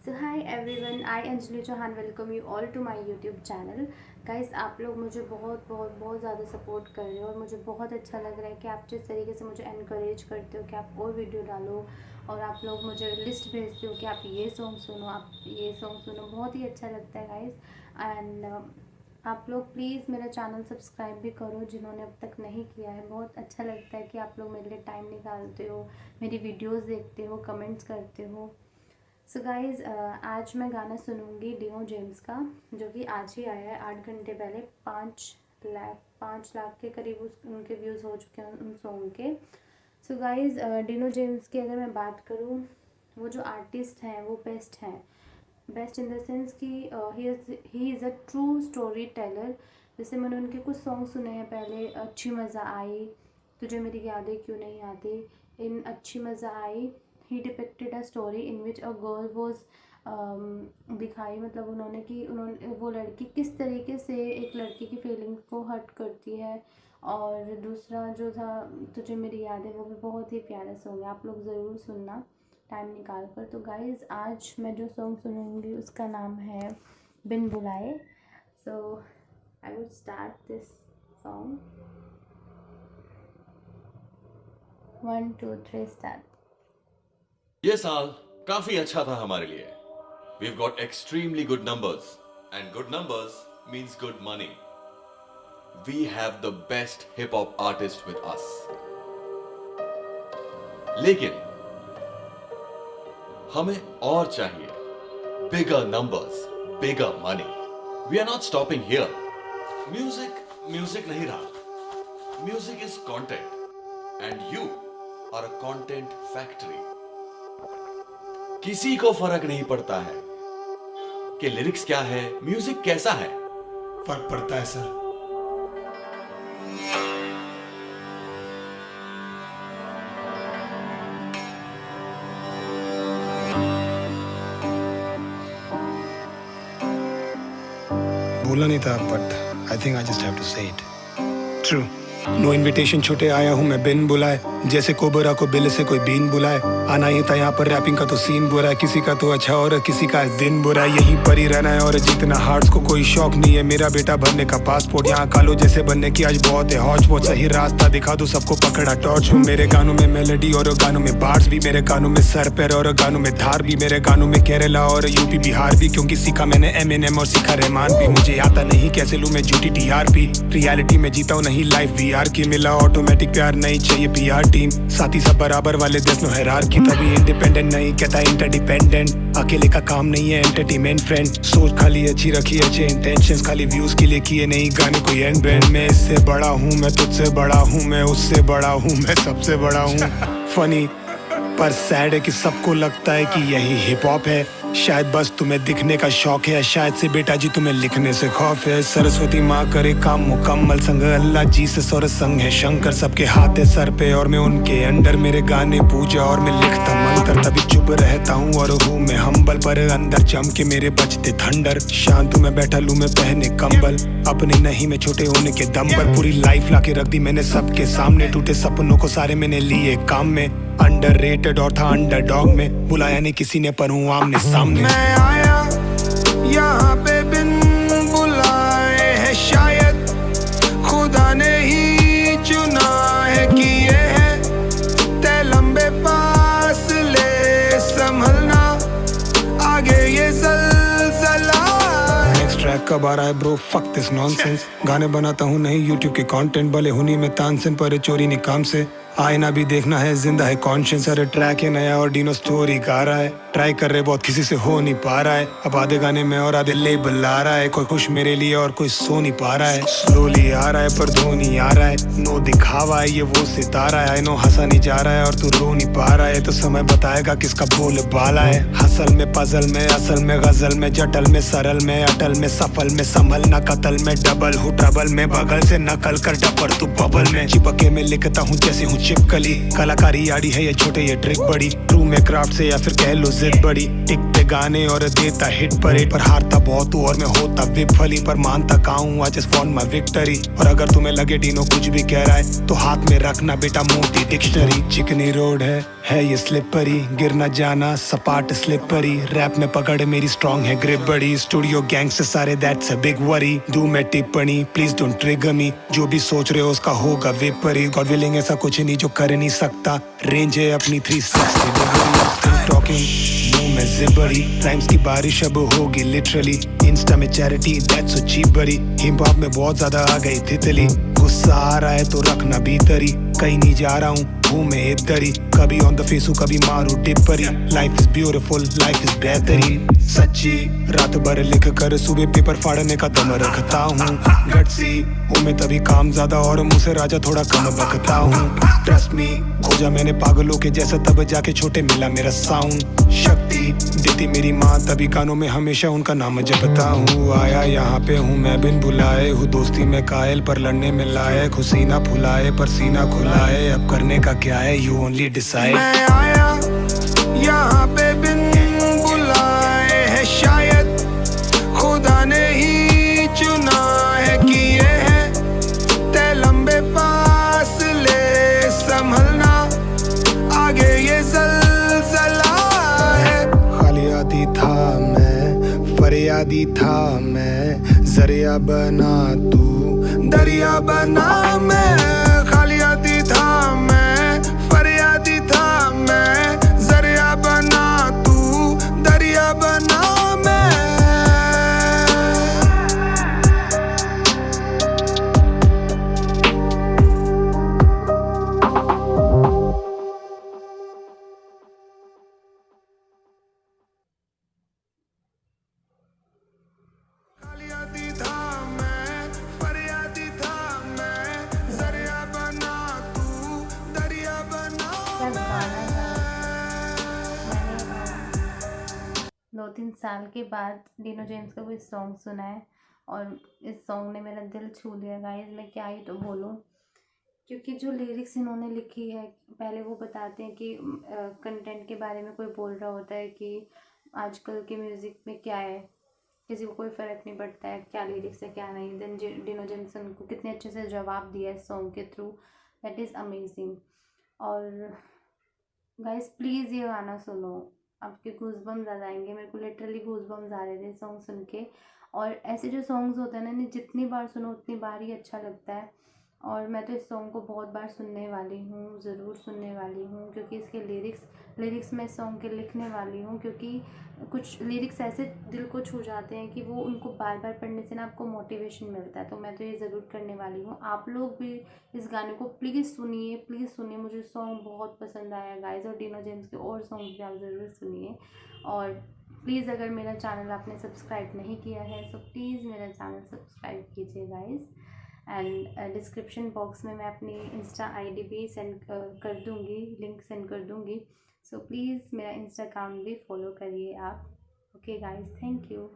So hi everyone, I Anjali Chauhan welcome you all to my YouTube channel. Guys, आप लोग मुझे बहुत बहुत बहुत ज़्यादा सपोर्ट कर रहे हो और मुझे बहुत अच्छा लग रहा है कि आप जिस तरीके से मुझे एनकरेज करते हो कि आप और वीडियो डालो और आप लोग मुझे लिस्ट भेजते हो कि आप ये सॉन्ग सुनो, आप ये सॉन्ग सुनो। बहुत ही अच्छा लगता है गाइस। एंड आप लोग प्लीज़ मेरा चैनल सब्सक्राइब भी करो जिन्होंने अब तक नहीं किया है। बहुत अच्छा लगता है कि आप लोग मेरे लिए टाइम निकालते हो, मेरी वीडियोज़ देखते हो, कमेंट्स करते हो। सो गाइज़, आज मैं गाना सुनूंगी डिनो जेम्स का, जो कि आज ही आया है 8 घंटे पहले। 5 लाख के करीब उनके व्यूज़ हो चुके हैं उन सॉन्ग के। सो गाइज़, डिनो जेम्स की अगर मैं बात करूँ, वो जो आर्टिस्ट हैं वो बेस्ट हैं। बेस्ट इन द सेंस कि he is a true story teller. जैसे मैंने उनके कुछ सॉन्ग सुने हैं पहले, अच्छी मज़ा आई, तुझे मेरी यादें क्यों नहीं आती। इन अच्छी मज़ा आई he depicted a story in which a girl was दिखाई, मतलब उन्होंने वो लड़की किस तरीके से एक लड़की की फीलिंग्स को हर्ट करती है। और दूसरा जो था तुझे मेरी यादें, वो भी बहुत ही प्यारा सॉन्ग है, आप लोग ज़रूर सुनना टाइम निकाल कर। तो गाइज़, आज मैं जो सॉन्ग सुनूंगी उसका नाम है बिन बुलाए। So I would start this song. 1 2 3 start. ये साल काफी अच्छा था हमारे लिए। We've got extremely good numbers, and good numbers means good money. We have the best hip hop artist with us. लेकिन हमें और चाहिए bigger numbers, bigger money. We are not stopping here. Music नहीं रहा. Music is content, and you are a content factory. किसी को फर्क नहीं पड़ता है कि लिरिक्स क्या है, म्यूजिक कैसा है। फर्क पड़ता है सर। बोलना नहीं था, but I think I just have to say it. True. No invitation छोटे आया हूँ मैं बिन बुलाए, जैसे कोबरा को बिल से कोई बीन बुलाए। आना ही था यहाँ पर, रैपिंग का तो सीन बुरा है, किसी का तो अच्छा और किसी का दिन बुरा है। यहीं पर ही रहना है और जीतना हार्ट्स को कोई शौक नहीं है। मेरा बेटा भरने का पासपोर्ट, यहाँ कालो जैसे बनने की आज बहुत है हौच पौच। सही रास्ता दिखा दो सबको, पकड़ा टॉर्च हूँ। मेरे गानों में मेलोडी और गानों में बार्स भी, मेरे गानों में सर पैर और गानों में धार भी, मेरे गानों में केरला और यूपी बिहार भी। क्योंकि सीखा मैंने एमएनएम और सीखा रहमान भी। मुझे आता नहीं कैसे लूँ मैं झूठी टीआरपी, रियलिटी में जीता हूँ नहीं लाइफ वीआर की। मिला ऑटोमेटिक प्यार, नहीं चाहिए पीआर टीम। साथी सब बराबर वाले देश नो हैरार की, तभी इंडिपेंडेंट नहीं कहता इंटरडिपेंडेंट। अकेले का काम नहीं है एंटरटेनमेंट फ्रेंड। सोच खाली अच्छी रखी, अच्छे इंटेंशंस, खाली व्यूज के लिए किए नहीं गाने कोई एंड बैंड। मैं इससे बड़ा हूँ, मैं तुझसे बड़ा हूँ, मैं उससे बड़ा हूँ, मैं सबसे बड़ा हूँ। फनी पर सैड है कि सबको लगता है कि यही हिप हॉप है। शायद बस तुम्हें दिखने का शौक है, शायद से बेटा जी तुम्हें लिखने से खौफ है। सरस्वती माँ करे काम मुकम्मल, संग अल्लाह जीसस और संग है शंकर। सबके हाथ है सर पे और मैं उनके अंडर, मेरे गाने पूजा और मैं लिखता मंत्र। तभी चुप रहता हूँ और हूँ मैं हम्बल, पर अंदर चमके मेरे बजते थंडर। शांत मैं बैठा लूँ मैं पहने कंबल, अपने नहीं मैं छोटे होने के दम पर। पूरी लाइफ लाके रख दी मैंने सबके सामने, टूटे सपनों को सारे मैंने लिए काम में। अंडररेटेड और था अंडरडॉग में, बुलाया नहीं किसी ने पर हूँ आमने सामने। मैं आया यहाँ पे बिन बुलाए है, शायद खुदा ने ही चुना है कि ये है तय लंबे फासले संभलना, आगे ये ज़लज़ला। नेक्स्ट ट्रैक कब आ रहा है ब्रो, फक दिस नॉनसेंस। गाने बनाता हूँ नहीं यूट्यूब के कंटेंट, भले हुनी में तानसेन पर चोरी नहीं काम से। आईना भी देखना है, जिंदा है कॉन्शियस। अरे ट्रैक है नया और डिनो स्टोरी गा रहा है, ट्राई कर रहे बहुत किसी से हो नहीं पा रहा है। अब आधे गाने में और आधे लेबल आ रहा है, कोई खुश मेरे लिए और कोई सो नहीं पा रहा है। स्लोली आ रहा है पर धोनी आ रहा है, नो दिखावा है ये वो सितारा है। नो हंसा नहीं जा रहा है और तू रो नहीं पा रहा है, तो समय बताएगा किसका बोल बाला है। हसल में पजल में, असल में गजल में, जटल में सरल में, अटल में सफल में, संभलना कतल में डबल हूँ ट्रबल में। बगल से नकल कर डबर तू बबल में, चिपके में लिखता हूँ जैसे हूँ चिपकली। कलाकारी आड़ी है ये छोटे ये ट्रिक बड़ी, ट्रू में क्राफ्ट से या फिर कह लो जिद बड़ी, टिकते गाने और देता हिट पर हारता बहुत हूँ और मैं होता विफली, पर मानता काऊं I just want my victory. और अगर तुम्हें लगे डिनो कुछ भी कह रहा है तो हाथ में रखना बेटा मोटी डिक्शनरी। चिकनी रोड है ये स्लिपरी, गिर न जाना सपाट स्लिपरी, रैप में पकड़ मेरी स्ट्रॉन्ग है ग्रिप बड़ी, स्टूडियो गैंग से सारे दैट्स अ बिग वरी। दूं मैं टिप्पणी प्लीज डोंट ट्रिगर मी, जो भी सोच रहे हो उसका होगा विपरीत, गॉड विलिंग ऐसा कुछ नहीं जो कर नहीं सकता, रेंज है अपनी 360 डिग्री। टॉकिंग मुंह में जिबड़ी, राइम्स की बारिश अब होगी लिटरली, इंस्टा में चैरिटी दैट्स सो चीप बड़ी, हिप हॉप में बहुत ज्यादा आ गई तितली, गुस्सा आ रहा है तो रखना भीतरी, कहीं नहीं जा रहा हूँ मैं इधर ही, कभी ऑन द फेस हूँ कभी मारू Tippari, life is beautiful life is बेहतरीन, सच्ची रात भर लिख कर सुबह पेपर फाड़ने का दम रखता हूँ, गट्सी हूँ मैं तभी काम ज्यादा और मुझसे राजा थोड़ा कम बकता हूँ, ट्रस्ट मी खोजा मैंने पागलों के जैसा तब जाके छोटे मिला मेरा साउंड, शक्ति देती मेरी माँ तभी कानों में हमेशा उनका नाम जपता हूँ, आया यहाँ पे हूँ मैं बिन बुलाए, हूँ दोस्ती में कायल पर लड़ने में लायक, हुसीना फुलाए पर सीना खुलाए, अब करने का क्या है यू ओनली डिसाइड। मैं आया यहाँ पे बिन बुलाए है शायद खुदा ने ही चुना है कि ये है तय लंबे फासले संभलना आगे ये ज़लज़ला है। खाली आदि था मैं फरियादी था मैं, जरिया बना तू दरिया बना मैं, खाली आदि था मैं फरियादी था मैं, जरिया बना तू दरिया बना मैं। खाली आदि था मैं फरियादी था मैं, जरिया बना तू दरिया बना क्या गाना था। मैंने 2-3 साल के बाद डिनो जेम्स का कोई सॉन्ग सुना है और इस सॉन्ग ने मेरा दिल छू लिया गाइस, मैं क्या ही तो बोलूँ, क्योंकि जो लिरिक्स इन्होंने लिखी है, पहले वो बताते हैं कि कंटेंट के बारे में कोई बोल रहा होता है कि आजकल के म्यूज़िक में क्या है, किसी को कोई फ़र्क नहीं पड़ता है क्या लिरिक्स है क्या नहीं, देन डिनो जेम्स को कितने अच्छे से जवाब दिया है सॉन्ग के थ्रू, दैट इज़ अमेजिंग। और गाइस प्लीज़ ये गाना सुनो, आपके गूज़बम्स आ जाएंगे, मेरे को लिटरली गूज़बम्स आ रहे थे सॉन्ग सुन के। और ऐसे जो सॉन्ग्स होते हैं ना इन्हें जितनी बार सुनो उतनी बार ही अच्छा लगता है, और मैं तो इस सॉन्ग को बहुत बार सुनने वाली हूँ, ज़रूर सुनने वाली हूँ, क्योंकि इसके लिरिक्स मैं इस सॉन्ग के लिखने वाली हूँ, क्योंकि कुछ लिरिक्स ऐसे दिल को छू जाते हैं कि वो उनको बार बार पढ़ने से ना आपको मोटिवेशन मिलता है, तो मैं तो ये ज़रूर करने वाली हूँ। आप लोग भी इस गाने को प्लीज़ सुनिए, मुझे सॉन्ग बहुत पसंद आया गाइस, और डिनो जेम्स के और सॉन्ग भी आप ज़रूर सुनिए। और प्लीज़ अगर मेरा चैनल आपने सब्सक्राइब नहीं किया है तो प्लीज़ मेरा चैनल सब्सक्राइब कीजिए गाइस। एंड डिस्क्रिप्शन बॉक्स में मैं अपनी इंस्टा आईडी भी सेंड कर दूँगी, लिंक सेंड कर दूँगी, सो प्लीज़ मेरा इंस्टा अकाउंट भी फॉलो करिए आप। Okay guys, thank you.